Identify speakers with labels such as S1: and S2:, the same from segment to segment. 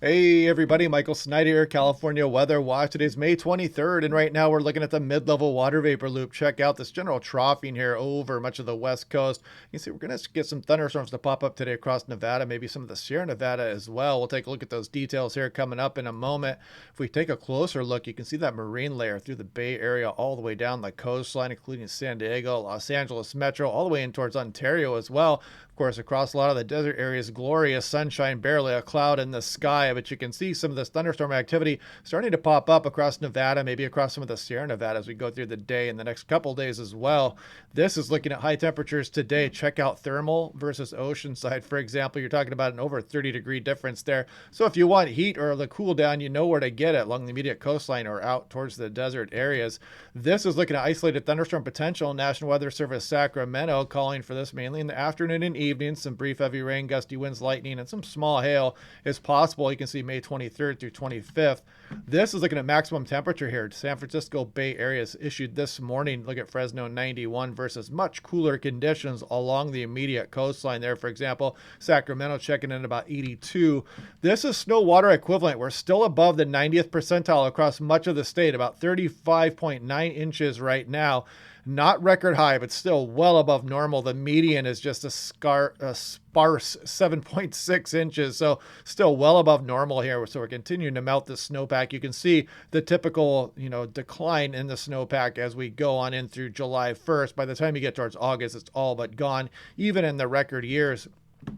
S1: Hey everybody, Michael Snyder here, California Weather Watch. Today's May 23rd, and right now we're looking at the mid-level water vapor loop. Check out this general troughing here over much of the west coast. You can see we're going to get some thunderstorms to pop up today across Nevada, maybe some of the Sierra Nevada as well. We'll take a look at those details here coming up in a moment. If we take a closer look, you can see that marine layer through the Bay Area all the way down the coastline, including San Diego, Los Angeles Metro, all the way in towards Ontario as well. Of course, across a lot of the desert areas, glorious sunshine, barely a cloud in the sky, but you can see some of this thunderstorm activity starting to pop up across Nevada, maybe across some of the Sierra Nevada as we go through the day and the next couple days as well. This is looking at high temperatures today. Check out thermal versus oceanside, for example. You're talking about an over 30-degree difference there. So if you want heat or the cool down, you know where to get it along the immediate coastline or out towards the desert areas. This is looking at isolated thunderstorm potential. National Weather Service Sacramento calling for this mainly in the afternoon and evening. Some brief heavy rain, gusty winds, lightning, and some small hail is possible. You can see May 23rd through 25th. This is looking at maximum temperature here. San Francisco Bay Area is issued this morning. Look at Fresno 91 versus much cooler conditions along the immediate coastline there. For example, Sacramento checking in about 82. This is snow water equivalent. We're still above the 90th percentile across much of the state, about 35.9 inches right now. Not record high, but still well above normal. The median is just a sparse 7.6 inches, so still well above normal here. So we're continuing to melt the snowpack. You can see the typical, decline in the snowpack as we go on in through July 1st. By the time you get towards August, it's all but gone, even in the record years.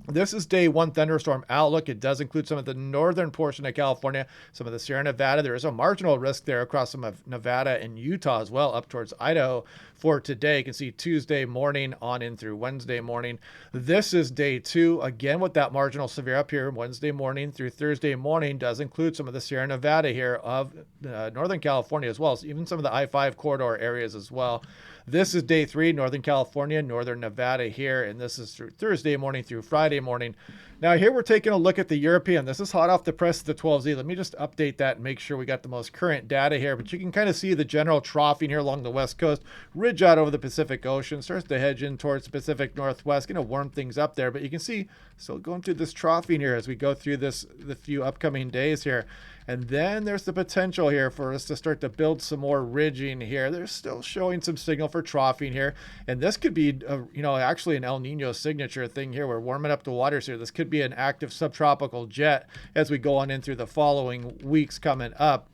S1: This is day one thunderstorm outlook. It does include some of the northern portion of California, some of the Sierra Nevada. There is a marginal risk there across some of Nevada and Utah as well, up towards Idaho for today. You can see Tuesday morning on in through Wednesday morning. This is day two. Again, with that marginal severe up here, Wednesday morning through Thursday morning does include some of the Sierra Nevada here of Northern California as well. So even some of the I-5 corridor areas as well. This is day three, Northern California, Northern Nevada here, and this is through Thursday morning through Friday morning. Now here we're taking a look at the European. This is hot off the press of the 12Z. Let me just update that and make sure we got the most current data here, but you can kind of see the general troughing here along the west coast, ridge out over the Pacific Ocean, starts to hedge in towards the Pacific Northwest, going to warm things up there, but you can see still going through this troughing here as we go through the few upcoming days here. And then there's the potential here for us to start to build some more ridging here. They're still showing some signal for troughing here. And this could be, actually an El Nino signature thing here. We're warming up the waters here. This could be an active subtropical jet as we go on in through the following weeks coming up.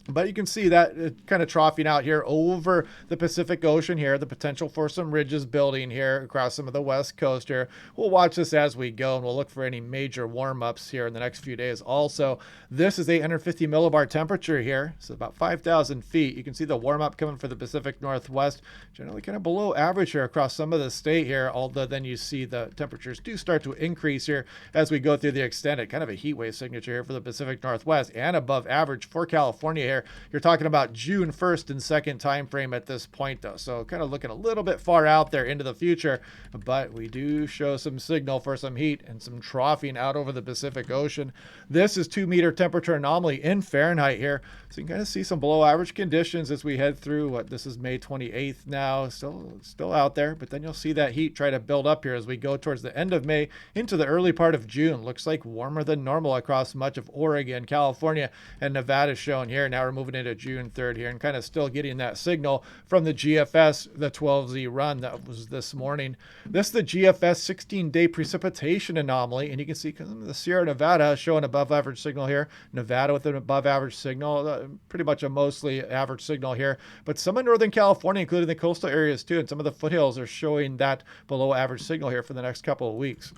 S1: But you can see that kind of troughing out here over the Pacific Ocean here, the potential for some ridges building here across some of the west coast here. We'll watch this as we go, and we'll look for any major warm-ups here in the next few days. Also, this is 850 millibar temperature here, so about 5,000 feet. You can see the warm-up coming for the Pacific Northwest, generally kind of below average here across some of the state here, although then you see the temperatures do start to increase here as we go through the extended, kind of a heat wave signature here for the Pacific Northwest, and above average for California here. You're talking about June 1st and 2nd time frame at this point, though. So kind of looking a little bit far out there into the future, but we do show some signal for some heat and some troughing out over the Pacific Ocean. This is 2-meter temperature anomaly in Fahrenheit here. So you can kind of see some below average conditions as we head through this is May 28th now, still out there, but then you'll see that heat try to build up here as we go towards the end of May into the early part of June. Looks like warmer than normal across much of Oregon, California, and Nevada shown here. Now we're moving into June 3rd here and kind of still getting that signal from the GFS, the 12Z run that was this morning. This is the GFS 16-day precipitation anomaly, and you can see the Sierra Nevada showing above average signal here, Nevada with an above average signal, pretty much a mostly average signal here, but some in Northern California, including the coastal areas too, and some of the foothills are showing that below average signal here for the next couple of weeks.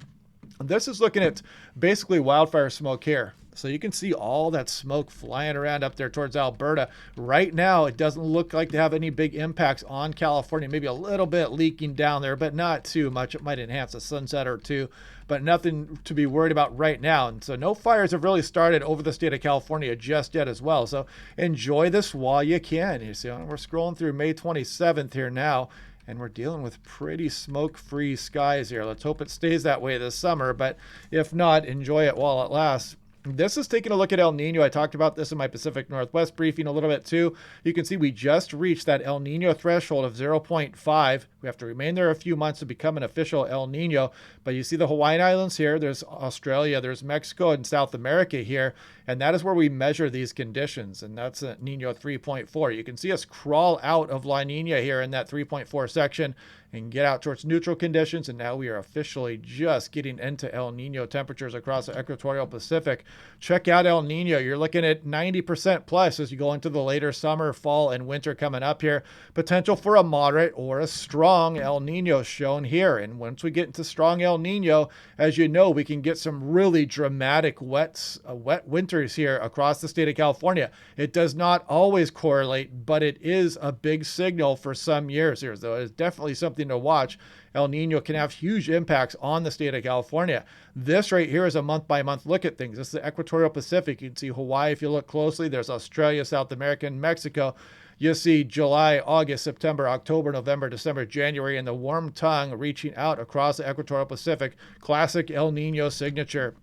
S1: This is looking at basically wildfire smoke here. So you can see all that smoke flying around up there towards Alberta. Right now, it doesn't look like to have any big impacts on California. Maybe a little bit leaking down there, but not too much. It might enhance a sunset or two, but nothing to be worried about right now. And so no fires have really started over the state of California just yet as well. So enjoy this while you can. You see, we're scrolling through May 27th here now, and we're dealing with pretty smoke-free skies here. Let's hope it stays that way this summer, but if not, enjoy it while it lasts. This is taking a look at El Nino. I talked about this in my Pacific Northwest briefing a little bit too. You can see we just reached that El Nino threshold of 0.5 We have to remain there a few months to become an official El Nino. But you see the Hawaiian Islands here, there's Australia, there's Mexico and South America here, and that is where we measure these conditions, and that's a Nino 3.4. You can see us crawl out of La Nina here in that 3.4 section and get out towards neutral conditions, and now we are officially just getting into El Nino temperatures across the equatorial Pacific. Check out El Nino. You're looking at 90% plus as you go into the later summer, fall, and winter coming up here. Potential for a moderate or a strong El Nino shown here. And once we get into strong El Nino, as you know, we can get some really dramatic wet winters here across the state of California. It does not always correlate, but it is a big signal for some years here. So it's definitely something to watch. El Nino can have huge impacts on the state of California. This right here is a month-by-month look at things. This is the equatorial Pacific. You can see Hawaii if you look closely. There's Australia, South America, and Mexico. You see July, August, September, October, November, December, January, and the warm tongue reaching out across the equatorial Pacific. Classic El Nino signature.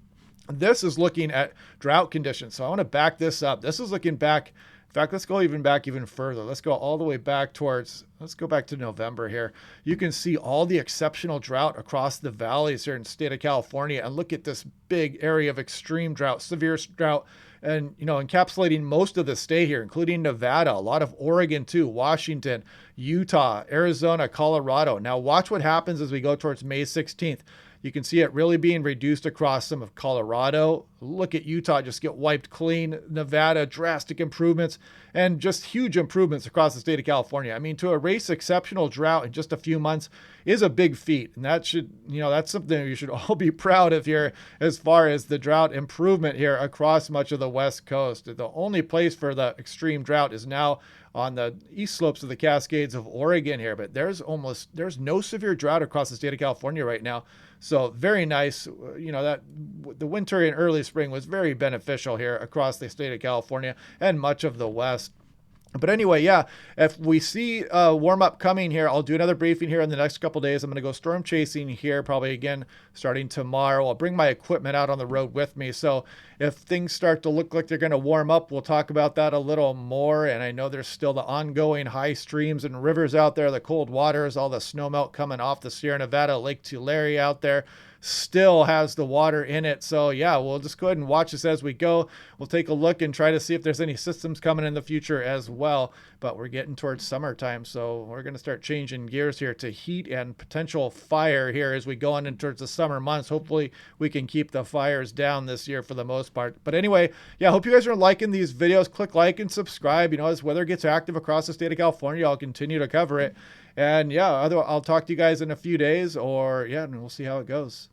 S1: This is looking at drought conditions. So I want to back this up. This is looking back. In fact, let's go back even further. Let's go all the way back let's go back to November here. You can see all the exceptional drought across the valleys here in the state of California. And look at this big area of extreme drought, severe drought, and, encapsulating most of the state here, including Nevada, a lot of Oregon too, Washington, Utah, Arizona, Colorado. Now watch what happens as we go towards May 16th. You can see it really being reduced across some of Colorado. Look at Utah just get wiped clean. Nevada, drastic improvements, and just huge improvements across the state of California. I mean, to erase exceptional drought in just a few months is a big feat. And that should, that's something you should all be proud of here as far as the drought improvement here across much of the West Coast. The only place for the extreme drought is now on the east slopes of the Cascades of Oregon here, but there's no severe drought across the state of California right now. So very nice, that the winter and early spring was very beneficial here across the state of California and much of the West. But anyway, yeah, if we see warm up coming here, I'll do another briefing here in the next couple days. I'm going to go storm chasing here probably again starting tomorrow. I'll bring my equipment out on the road with me. So if things start to look like they're going to warm up, we'll talk about that a little more. And I know there's still the ongoing high streams and rivers out there, the cold waters, all the snowmelt coming off the Sierra Nevada, Lake Tulare out there. Still has the water in it. So yeah, we'll just go ahead and watch this as we go. We'll take a look and try to see if there's any systems coming in the future as well. But we're getting towards summertime, so we're going to start changing gears here to heat and potential fire here as we go on in towards the summer months. Hopefully we can keep the fires down this year for the most part. But anyway, yeah, I hope you guys are liking these videos. Click like and subscribe. As weather gets active across the state of California, I'll continue to cover it. And yeah, I'll talk to you guys in a few days, and we'll see how it goes.